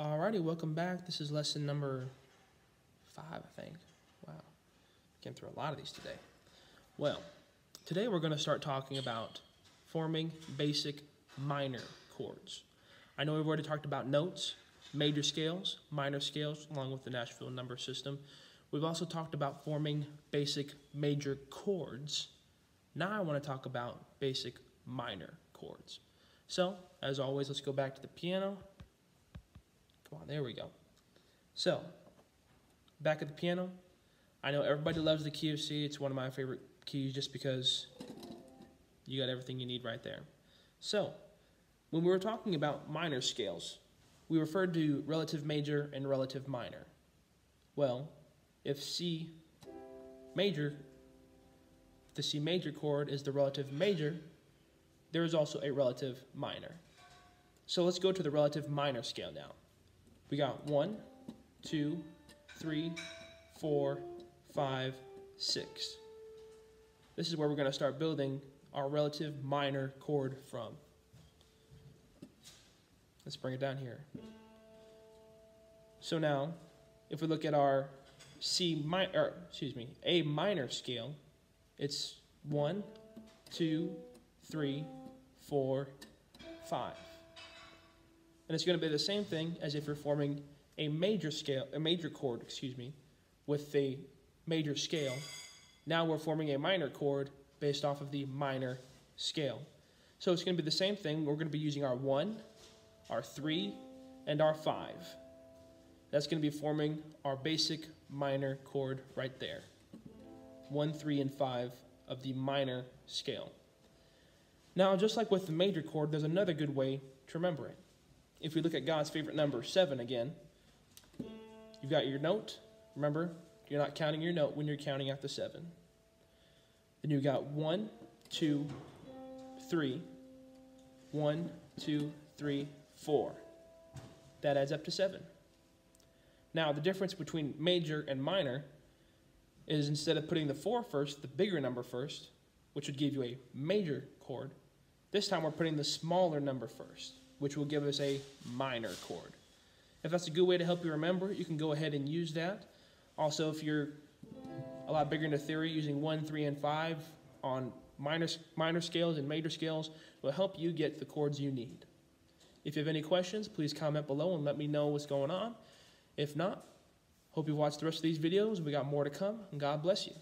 Alrighty, welcome back. This is lesson number 5, I think. Wow, came through a lot of these today. Well, today we're going to start talking about forming basic minor chords. I know we've already talked about notes, major scales, minor scales, along with the Nashville number system. We've also talked about forming basic major chords. Now I want to talk about basic minor chords. So, as always, let's go back to the piano. Come on, there we go. So, back at the piano, I know everybody loves the key of C. It's one of my favorite keys just because you got everything you need right there. So, when we were talking about minor scales, we referred to relative major and relative minor. Well, if the C major chord is the relative major, there is also a relative minor. So let's go to the relative minor scale now. We got 1, 2, 3, 4, 5, 6. This is where we're going to start building our relative minor chord from. Let's bring it down here. So now, if we look at our A minor scale, it's 1, 2, 3, 4, 5. And it's going to be the same thing as if you're forming a major chord, with a major scale. Now we're forming a minor chord based off of the minor scale. So it's going to be the same thing. We're going to be using our 1, our 3, and our 5. That's going to be forming our basic minor chord right there. 1, 3, and 5 of the minor scale. Now, just like with the major chord, there's another good way to remember it. If we look at God's favorite number, 7 again, you've got your note. Remember, you're not counting your note when you're counting out the 7. Then you've got 1, 2, 3. 1, 2, 3, 4. That adds up to 7. Now, the difference between major and minor is instead of putting the 4 first, the bigger number first, which would give you a major chord, this time we're putting the smaller number first, which will give us a minor chord. If that's a good way to help you remember, you can go ahead and use that. Also, if you're a lot bigger into theory, using 1, 3, and 5 on minor scales and major scales will help you get the chords you need. If you have any questions, please comment below and let me know what's going on. If not, hope you watched the rest of these videos. We got more to come, and God bless you.